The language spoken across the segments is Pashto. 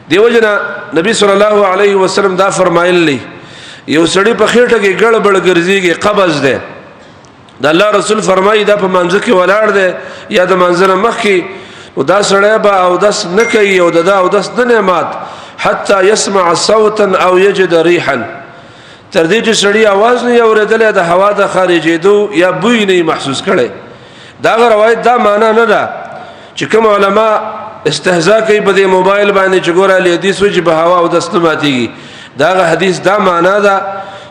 دیو جنا نبی صلی الله علیه وسلم دا فرمایلی یو سړی په خېټه کې ګړبړ ګرځيږي قبض ده د الله رسول فرمایي دا په منځ کې ولاړ ده یا د منځ مخ کې او دا سړی به او داس نه کوي او دا او داس نه نعمت حتى يسمع صوتا او يجد ريحا تر دې چې سړی आवाज نه اوریدل د هوا د خارجېدو یا بوی نه محسوس کړي دا روایت دا معنا نه ده چې کوم علما استهزاء کوي په دې موبایل باندې چې ګوره له حدیث وجه به هوا او داس نه ماتيږي دا حدیث دا معنا ده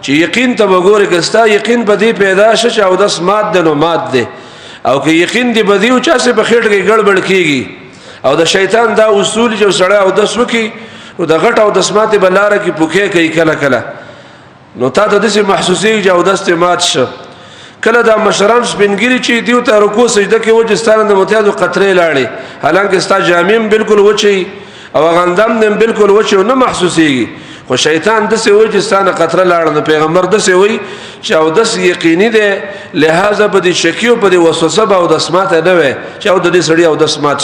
چې یقین ته وګوره کستا یقین په دې پیدا شې او داس مات ده نو مات ده او که یقین دی بدیو چا سه په خېټ کې ګړبړ کیږي او د شیطان دا اصول جو سړی او د سوکي او د غټ او د سماته بلاره کې پوکې کوي کله کله نو تا ته د سه محسوسي جو د استمات شو کله دا مشران سپینګری چې دیو ته رکوع سجده کې وجستانه د متیادو قطرې لاړې حالانکه ستا جامیم بالکل وچی او غندم دم بالکل وچی نه محسوسيږي خو شیطان د سه وجستانه قطره لاړ د پیغمبر د سه وی چې او د یقیني ده لہذا په دې شکیو په دې وسوسه به او د سماته نه وي چې او د دې سړی او د سمات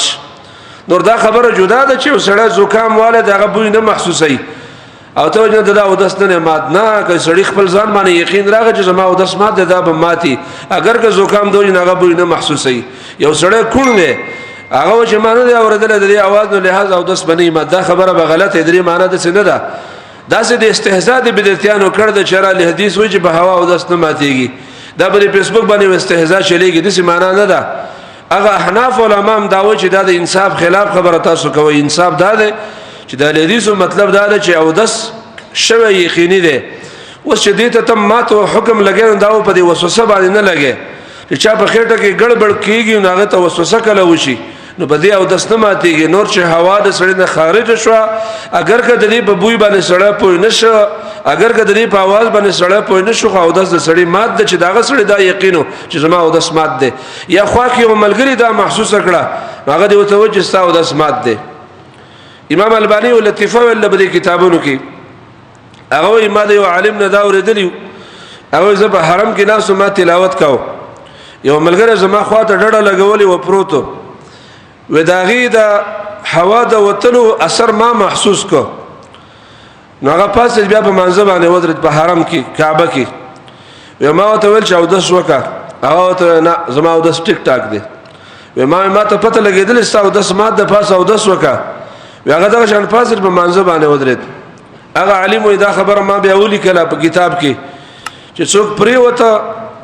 نور دا خبره جدا ده چې سړی زکام والے دغه بوی نه محسوسي او ته نه دا او د سنه مات نه که سړی خپل ځان باندې یقین راغی چې زما او د سمات ده به ماتي اگر که زکام دوی نه هغه بوی نه محسوسي یو سړی کون دی هغه چې معنی دی اوردل د اواز نه لحاظ او د سبنی ماده خبره به غلطه درې معنی ده څه نه ده دا سه د استهزاء د بدعتانو کړ د چر له حدیث وجه به هوا او داس نه ماتيږي دا په فیسبوک باندې استهزاء چلیږي د څه معنا نه ده هغه احناف علماء دا و چې دا د انصاف خلاف خبره تاسو کوي انصاف دا ده چې د حدیث مطلب دا ده چې او داس شوی یقیني ده اوس چې دې ته تم ماتو حکم لګین دا په دې وسوسه باندې نه لګي چې چا په خېټه کې ګړبړ کیږي نو هغه ته وسوسه کله وشي نو په دې او د سنماتيږي نور چې هوا د سړی نه خارج شو اگر که د دې په بوی باندې سړی پوي نشو اگر که د دې په आवाज باندې سړی پوي نشو خو د سړی مات د چې داغه سړی دا یقینو چې زما او د سمات ده یا خو کې ملګری دا محسوس کړه هغه دی وتوجه ستا او د سمات ده امام البانی ولطیفه ول په کتابونو کې هغه ما د یو عالم نه دا اوریدلی هغه زه په حرم کې ناس ما تلاوت کاو یو ملګری زما خواته ډډه لګولې و پروتو وداغي دا هوا د وتلو اثر ما محسوس کو نو هغه پاس بیا په منځ باندې ودرت په حرم کې کعبه کې و ما ته ویل چې او د شوکا هغه ته نه زما او د ټیک ټاک دی و ما ته پته لګیدل چې او د سمات د پاس او د شوکا و هغه د شان پاس په منځ باندې ودرت هغه عالم وي دا خبره ما بیا ولي کله په کتاب کې چې څوک پری وته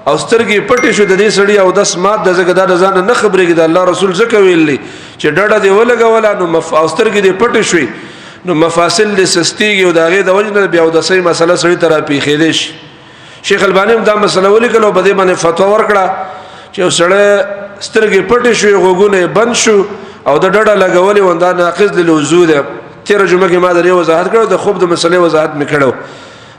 او سترګې پټې شو د دې سړی او د سمات د زګدا د ځان نه خبرېږي د الله رسول زکه ویلي چې ډډه دی ولګولا نو سترګې دې پټې شوي نو مفاصل دې سستيږي او داغه د وجنه بیا د صحیح مسله سړی تراپی خېدې شي شیخ البانی هم دا مسله ولیکلو په دې باندې فتوا ورکړه چې سړی سترګې پټې شوي غوګونه بند شو او د ډډه لګولې وندا ناقض للوضو ده تیر جمعه کې ما درې وضاحت کړو د خوب د مسلې وضاحت میکړو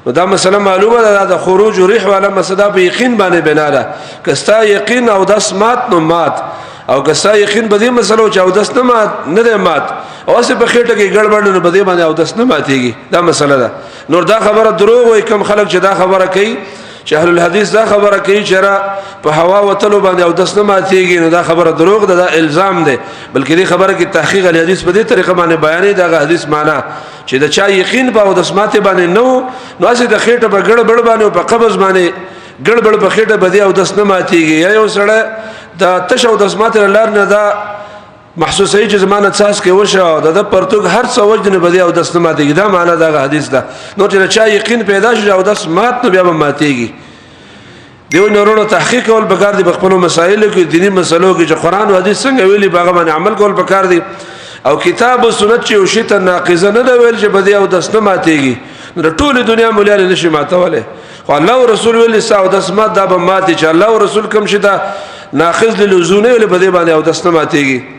نو دا مسله معلومه ده د خروج ریح والا مسله په یقین باندې بنا ده کستا یقین او د سمات نو مات او کستا یقین به دې مسله چې او د سمات نه ده مات او څه په خېټه کې ګړبړ نه بده باندې او د سماتيږي دا مسله ده نور دا خبره دروغ وي کم خلک چې دا خبره کوي چې اهل الحديث دا خبره کوي چې را په هوا وتلو باندې او د سماتيږي نو دا خبره دروغ ده دا الزام ده بلکې دې خبره کې تحقیق الحديث په دې طریقه باندې بیانې دا حدیث معنا چې دا چا یقین په او د سماته باندې نو اسه د خېټه په ګړبړ باندې او په قبض باندې ګړبړ په خېټه باندې او د سماتيږي یا یو سره دا تشو د سماته لار نه دا محسوسه چې زمانه تاسو کې وشو د پرتګ هر څو وجه نه بدی او د سماتيږي دا معنا دا حدیث ده نو چې چا یقین پیدا شي او د سمات نو بیا به ماتيږي دیو نورونو تحقیق ول بکار دي خپل مسائل کې دینی مسلو کې چې قران او حدیث څنګه ویلي باغ باندې عمل کول بکار دي او کتاب او سنت چې وشته ناقضه نه ویل چې بدی او د سماتيږي نو ټول دنیا مولیان نشي ماتوله خو الله او رسول ویل ساو د سمات دا به ماتي چې الله او رسول کوم شي دا ناقض للوزونه ول بدی باندې او د سماتيږي